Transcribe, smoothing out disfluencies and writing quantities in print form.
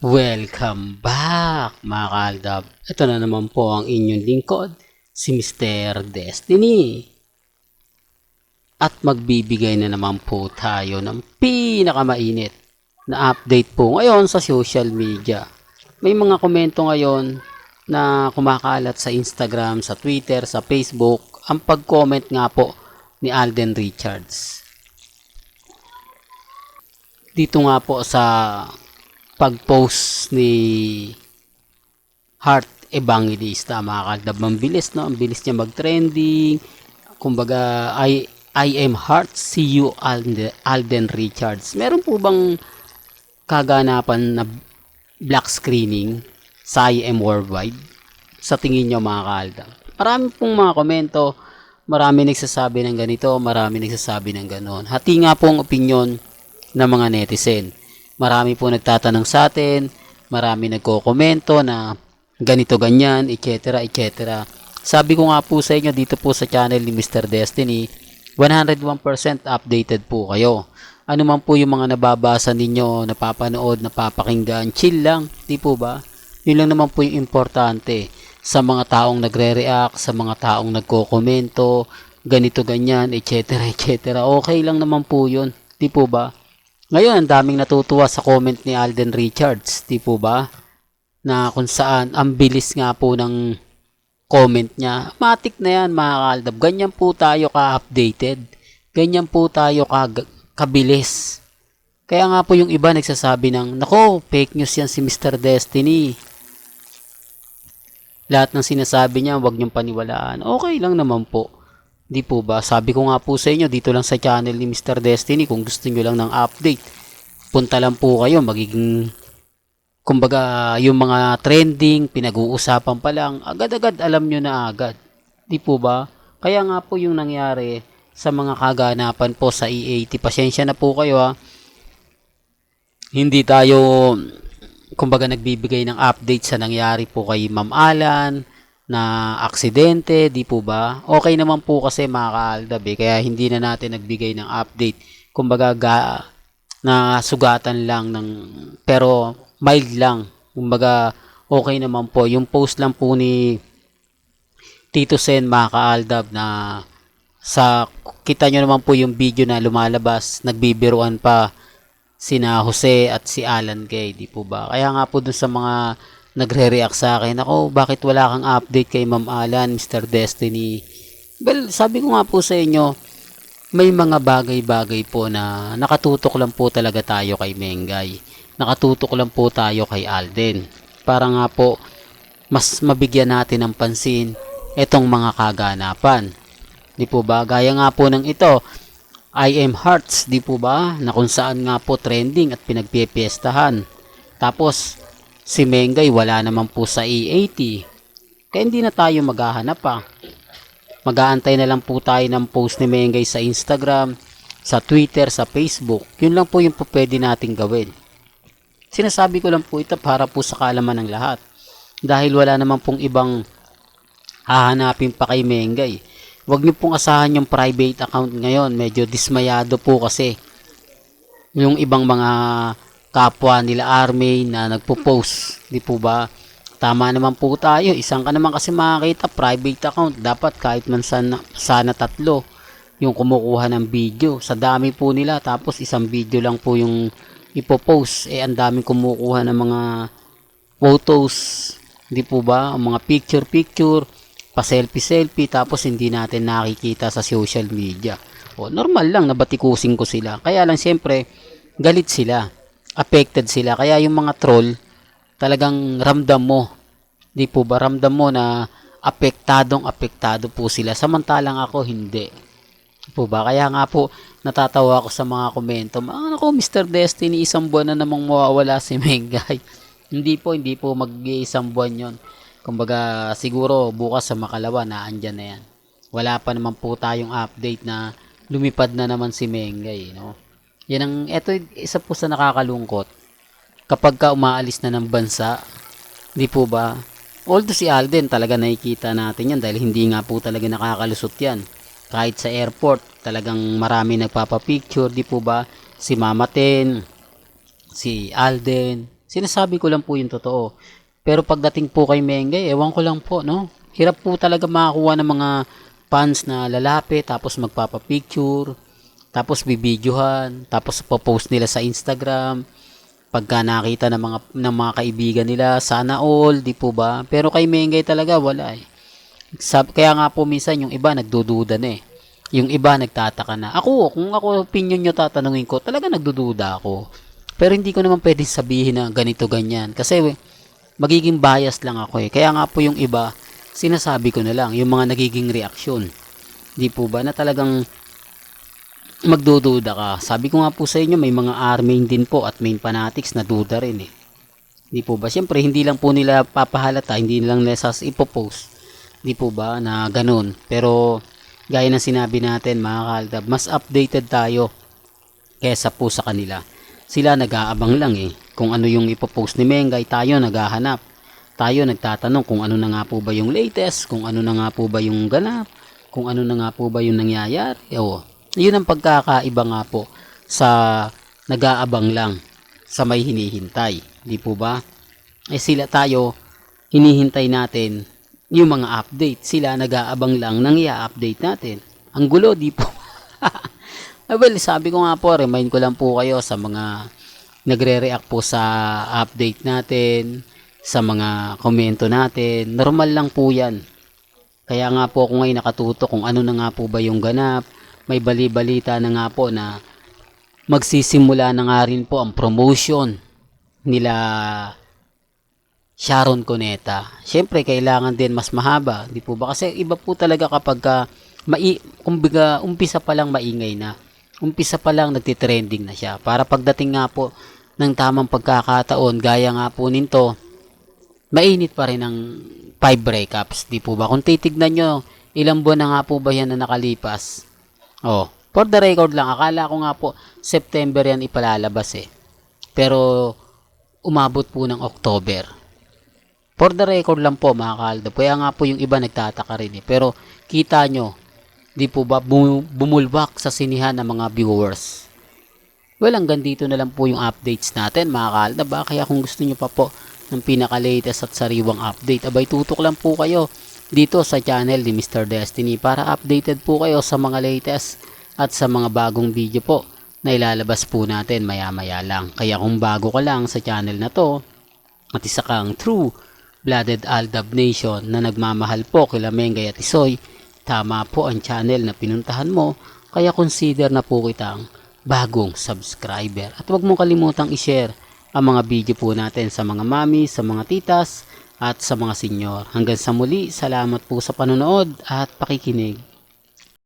Welcome back mga kaaldab. Ito na naman po ang inyong lingkod, si Mr. Destiny. At magbibigay na naman po tayo ng pinakamainit na update po ngayon sa social media. May mga komento ngayon na kumakalat sa Instagram, sa Twitter, sa Facebook. Ang pag-comment nga po ni Alden Richards. Dito nga po sa pag-post ni Heart Evangelista, mga kaaldab, ang bilis, no? Ang bilis niya mag-trending. Kumbaga, I am Heart, see you Alden Richards. Meron po bang kaganapan na black screening sa I am Worldwide? Sa tingin niyo, mga kaaldab? Marami pong mga komento, marami nagsasabi ng ganito, marami nagsasabi ng ganon. Hati nga pong opinion ng mga netizen. Marami po nagtatanong sa atin, marami nagko-komento na ganito ganyan, etc. etc. Sabi ko nga po sa inyo dito po sa channel ni Mr. Destiny, 101% updated po kayo. Ano man po yung mga nababasa ninyo, napapanood, napapakinggan, chill lang, di po ba? Yun lang naman po yung importante sa mga taong nagre-react, sa mga taong nagko-komento, ganito ganyan, etc. etc. Okay lang naman po yun, di po ba? Ngayon, ang daming natutuwa sa comment ni Alden Richards, di po ba? Na kung saan, ang bilis nga po ng comment niya. Matik na yan, mga kaaldab. Ganyan po tayo ka-updated. Ganyan po tayo kabilis. Kaya nga po yung iba nagsasabi ng, nako, fake news yan si Mr. Destiny. Lahat ng sinasabi niya, huwag niyong paniwalaan. Okay lang naman po. Di po ba? Sabi ko nga po sa inyo, dito lang sa channel ni Mr. Destiny, kung gusto nyo lang ng update, punta lang po kayo, magiging, kumbaga, yung mga trending, pinag-uusapan pa lang, agad-agad alam nyo na agad. Di po ba? Kaya nga po yung nangyari sa mga kaganapan po sa E80, pasensya na po kayo ha. Hindi tayo, kumbaga, nagbibigay ng update sa nangyari po kay Ma'am Alan, na aksidente, di po ba? Okay naman po kasi mga kaaldab kaya hindi na natin nagbigay ng update. Kumbaga na sugatan lang ng, pero mild lang. Kumbaga okay naman po. Yung post lang po ni Tito Sen, mga kaaldab, na sa kita nyo naman po yung video na lumalabas, nagbibiruan pa sina Jose at si Alan Kay, di po ba? Kaya nga po dun sa mga nagre-react sa akin, ako, bakit wala kang update kay Ma'am Alan, Mr. Destiny? Well, sabi ko nga po sa inyo, may mga bagay-bagay po na nakatutok lang po talaga tayo kay Mengay. Nakatutok lang po tayo kay Alden. Para nga po, mas mabigyan natin ng pansin itong mga kaganapan. Di po ba? Gaya nga po ng ito, I am Hearts, di po ba? Na kung saan nga po trending at pinagpipiestahan. Tapos, si Mengay wala naman po sa E80. Kaya hindi na tayo maghahanap pa. Mag-aantay na lang po tayo ng post ni Mengay sa Instagram, sa Twitter, sa Facebook. Yun lang po yung pwede nating gawin. Sinasabi ko lang po ito para po sa kaalaman ng lahat. Dahil wala naman pong ibang hahanapin pa kay Mengay. Huwag niyo pong asahan yung private account ngayon. Medyo dismayado po kasi yung ibang mga kapwa nila Army na nagpo-post, di po ba? Tama naman po tayo, isang ka naman kasi makakita, private account, dapat kahit man sana tatlo yung kumukuha ng video, sa dami po nila, tapos isang video lang po yung ipopost, ang daming kumukuha ng mga photos, di po ba? Ang mga picture, pa-selfie, tapos hindi natin nakikita sa social media. Normal lang, nabatikusin ko sila, kaya lang siyempre, galit sila, affected sila. Kaya yung mga troll, talagang ramdam mo. Di po ba? Ramdam mo na apektado po sila. Samantalang ako, hindi. Di po ba? Kaya nga po, natatawa ako sa mga komento. Ako, Mr. Destiny, isang buwan na namang mawawala si Mengay. hindi po mag-iisang buwan yon. Kumbaga, siguro bukas sa makalawa na andyan na yan. Wala pa naman po tayong update na lumipad na naman si Mengay, no? Ito isa po sa nakakalungkot kapag ka umaalis na ng bansa, di po ba? Although si Alden talaga nakikita natin yan dahil hindi nga po talaga nakakalusot yan. Kahit sa airport, talagang marami nagpapapicture, di po ba? Si Mama Ten, si Alden, Sinasabi ko lang po yung totoo. Pero pagdating po kay Mengay, ewan ko lang po, no? Hirap po talaga makakuha ng mga fans na lalapit, tapos magpapapicture, tapos bibidyohan, tapos popost nila sa Instagram. Pagka nakita ng mga kaibigan nila, sana all, di po ba? Pero kay Mengay talaga wala eh. Kaya nga po minsan yung iba nagdududa na eh. Yung iba nagtataka na. Kung ako opinion nyo tatanungin ko, talaga nagdududa ako. Pero hindi ko naman pwedeng sabihin na ganito ganyan. Kasi magiging bias lang ako eh. Kaya nga po yung iba, sinasabi ko na lang, yung mga nagiging reaksyon. Di po ba na talagang magdududa ka. Sabi ko nga po sa inyo, may mga armain din po at main fanatics na duda rin eh. Di po ba? Siyempre, hindi lang po nila papahalata, hindi lang nila ipopost. Di po ba na ganun. Pero gaya ng sinabi natin mga kaaldab, mas updated tayo kesa po sa kanila. Sila nag-aabang lang eh. Kung ano yung ipopost ni Mengay, tayo naghahanap. Tayo nagtatanong kung ano na nga po ba yung latest, kung ano na nga po ba yung ganap, kung ano na nga po ba yung nangyayari. Yun ang pagkakaiba nga po sa nag-aabang lang sa may hinihintay. Di po ba? Sila tayo, hinihintay natin yung mga update. Sila nag-aabang lang nang i-update natin. Ang gulo, di po. Well, sabi ko nga po, remind ko lang po kayo sa mga nagre-react po sa update natin, sa mga komento natin. Normal lang po yan. Kaya nga po ako ngayon nakatuto kung ano na nga po ba yung ganap. May bali-balita na nga po na magsisimula na nga rin po ang promotion nila Sharon Cuneta. Siyempre, kailangan din mas mahaba. Di po ba? Kasi iba po talaga kapag kumbaga, umpisa pa lang maingay na. Umpisa pa lang nagtitrending na siya. Para pagdating nga po ng tamang pagkakataon, gaya nga po nito, mainit pa rin ang 5 breakups. Di po ba? Kung titignan nyo, ilang buwan na nga po ba yan na nakalipas? For the record lang, akala ko nga po September yan ipalalabas eh. Pero umabot po ng October. For the record lang po mga kaldo. Kaya nga po yung iba nagtataka rin eh. Pero kita nyo, di po ba bumulwak sa sinihan ng mga viewers. Well, hanggang dito na lang po yung updates natin mga kaldo. Kaya kung gusto nyo pa po ng pinaka-latest at sariwang update, abay tutok lang po kayo dito sa channel ni Mr. Destiny para updated po kayo sa mga latest at sa mga bagong video po na ilalabas po natin maya-maya lang. Kaya kung bago ka lang sa channel na to at isa kang true blooded Aldab Nation na nagmamahal po kila Mengay at Isoy, tama po ang channel na pinuntahan mo, kaya consider na po kitang bagong subscriber. At huwag mong kalimutang i-share ang mga video po natin sa mga mami, sa mga titas, at sa mga senyor. Hanggang sa muli, salamat po sa panonood at pakikinig.